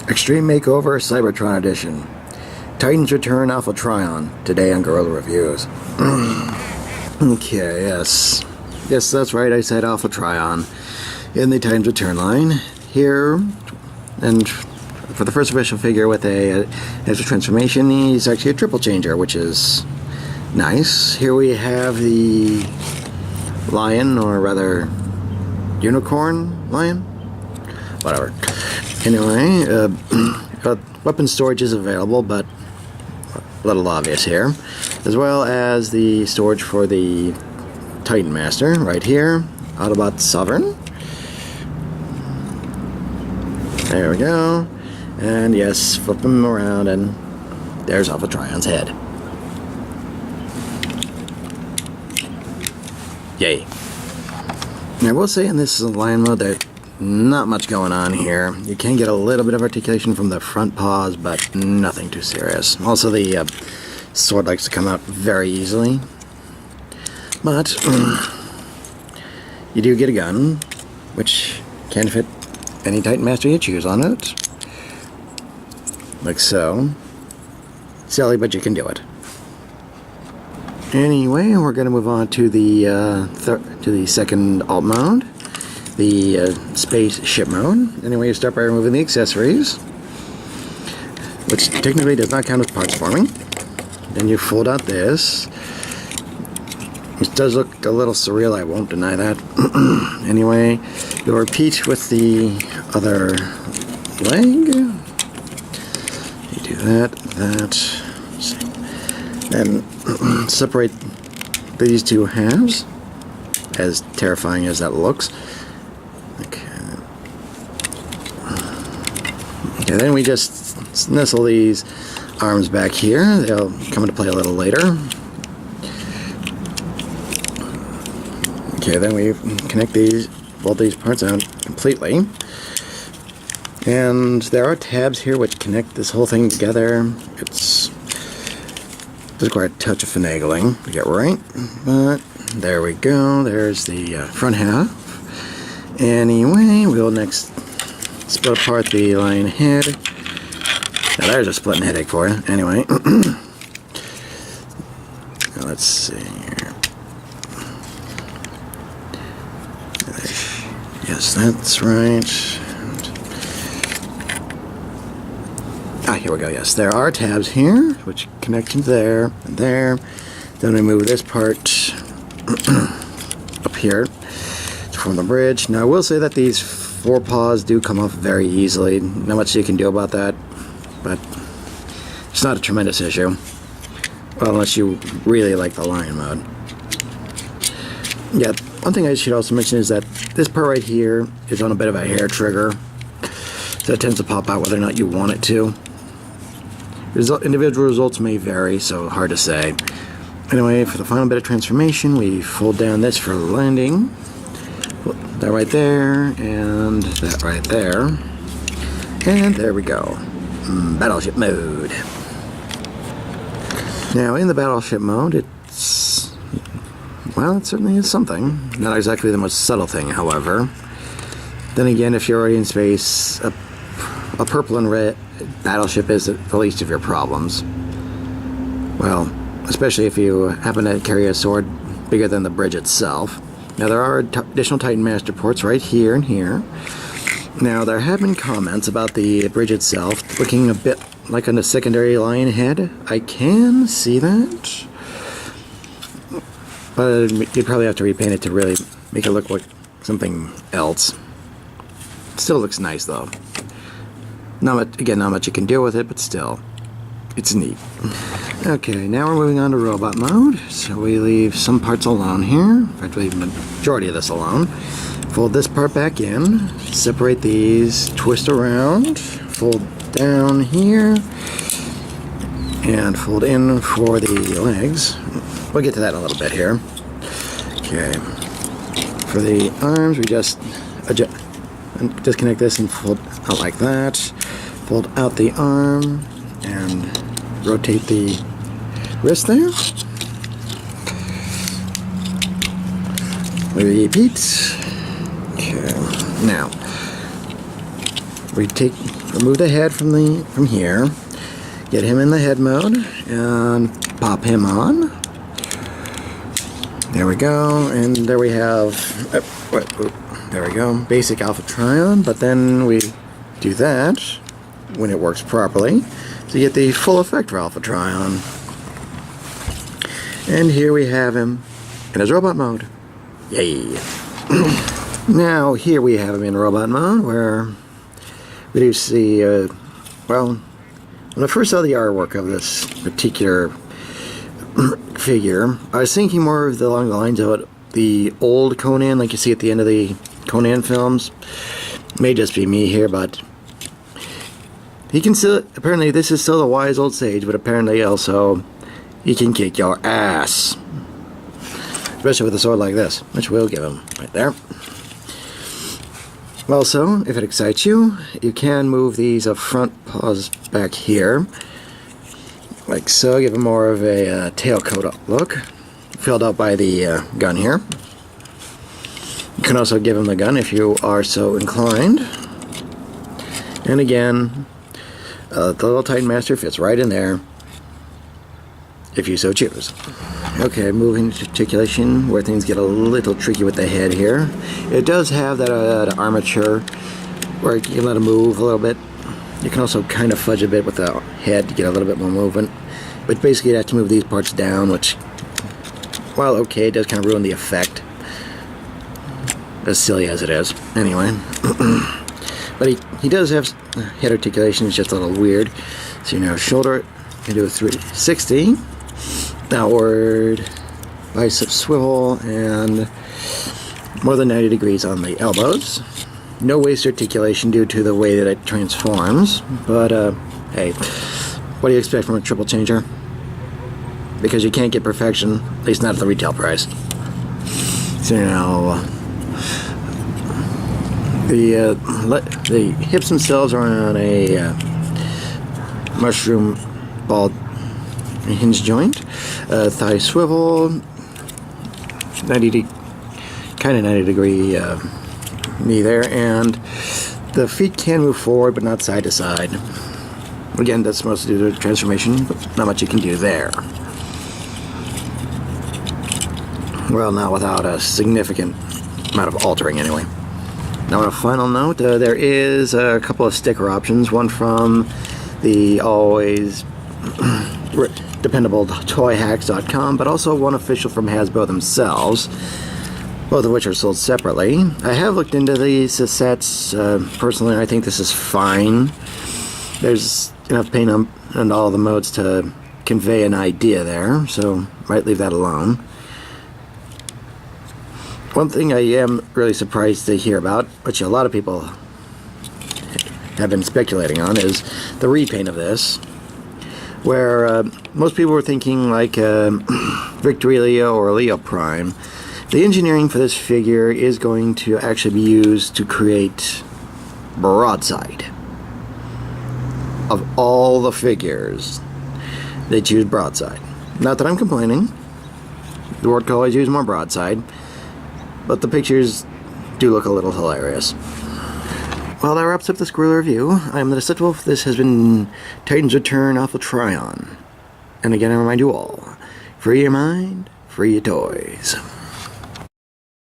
Extreme Makeover Cybertron Edition. Titans Return Alpha Trion. Today on Guerrilla Reviews. Okay, yes. Yes, that's right, I said Alpha Trion. In the Titans Return line. Here, and for the first official figure with a extra transformation, he's actually a triple changer, which is nice. Here we have the lion, or rather, unicorn lion? Whatever. Anyway, weapon storage is available, but a little obvious here. As well as the storage for the Titan Master, right here. Autobot Sovereign. There we go. And yes, flip him around, and there's Alpha Trion's head. Yay. Now, I will say in this lion mode that not much going on here. You can get a little bit of articulation from the front paws, but nothing too serious. Also, the sword likes to come out very easily. But you do get a gun, which can fit any Titan Master you choose on it. Like so. Silly, but you can do it. Anyway, we're going to move on to the second alt mode. The spaceship mode. Anyway, you start by removing the accessories, which technically does not count as parts forming. Then you fold out this, which does look a little surreal, I won't deny that. Anyway, you'll repeat with the other leg. You do that, then separate these two halves, as terrifying as that looks. Okay, then we just nestle these arms back here. They'll come into play a little later. Okay, then we connect both these parts out completely. And there are tabs here which connect this whole thing together. It does require a touch of finagling to get right, but there we go. There's the front half. Anyway, we'll next split apart the lion head. Now there's a splitting headache for you. Anyway, now let's see here. Yes, that's right. Here we go. Yes, there are tabs here which connect to there and there. Then we move this part up here to form the bridge. Now I will say that these forepaws do come off very easily. Not much you can do about that, but it's not a tremendous issue. Well, unless you really like the lion mode. Yeah, one thing I should also mention is that this part right here is on a bit of a hair trigger, so it tends to pop out whether or not you want it to. Individual results may vary, so hard to say. Anyway, for the final bit of transformation, we fold down this for landing. That right there, and that right there. And there we go. Battleship mode. Now, in the battleship mode, it certainly is something. Not exactly the most subtle thing, however. Then again, if you're already in space, a purple and red battleship is the least of your problems. Well, especially if you happen to carry a sword bigger than the bridge itself. Now, there are additional Titan Master ports right here and here. Now, there have been comments about the bridge itself looking a bit like on a secondary lion head. I can see that. But you'd probably have to repaint it to really make it look like something else. Still looks nice, though. Not much you can do with it, but still, it's neat. Okay, now we're moving on to robot mode. So we leave some parts alone here. In fact, we leave the majority of this alone. Fold this part back in. Separate these. Twist around. Fold down here. And fold in for the legs. We'll get to that in a little bit here. Okay. For the arms, we just disconnect this and fold out like that. Fold out the arm and rotate the wrist there. Repeat. Okay. Now, we take remove the head from here, get him in the head mode, and pop him on. There we go, and there we have, there we go, basic Alpha Trion, but then we do that when it works properly to get the full effect for Alpha Trion. And here we have him in his robot mode. Yay! Now here we have him in robot mode, where we do see, well, when I first saw the artwork of this particular figure, I was thinking more along the lines of the old Conan, like you see at the end of the Conan films. May just be me here, but he can still, apparently this is still the wise old sage, but apparently also he can kick your ass. Especially with a sword like this, which we'll give him right there. Also, if it excites you, you can move these front paws back here, like so. Give him more of a tailcoat look, filled out by the gun here. You can also give him the gun if you are so inclined. And again, the little Titan Master fits right in there, if you so choose. Okay, moving to articulation, where things get a little tricky with the head here. It does have that armature where you can let it move a little bit. You can also kind of fudge a bit with the head to get a little bit more movement. But basically you have to move these parts down, which, well, okay, it does kind of ruin the effect. As silly as it is. Anyway. But he does have head articulation, it's just a little weird. So you know, shoulder, you can do a 360. Outward, bicep swivel, and more than 90 degrees on the elbows. No waist articulation due to the way that it transforms, but hey, what do you expect from a triple changer? Because you can't get perfection, at least not at the retail price. So you know, the hips themselves are on a mushroom ball hinge joint. Thigh swivel, 90 degree knee there, and the feet can move forward but not side to side. Again, that's mostly due to the transformation, but not much you can do there. Well, not without a significant amount of altering anyway. Now on a final note, there is a couple of sticker options, one from the always dependable toyhacks.com, but also one official from Hasbro themselves, both of which are sold separately. I have looked into these sets personally, and I think this is fine. There's enough paint on all the modes to convey an idea there, so might leave that alone. One thing I am really surprised to hear about, which a lot of people have been speculating on, is the repaint of this, where most people were thinking like Guerrilla or Leo Prime. The engineering for this figure is going to actually be used to create Broadside. Of all the figures, they choose Broadside. Not that I'm complaining. The word could always use more Broadside, but the pictures do look a little hilarious. Well, that wraps up this Guerrilla review. I'm the Deceptiwolf. This has been Titan's Return Alpha Trion. And again, I remind you all, free your mind, free your toys.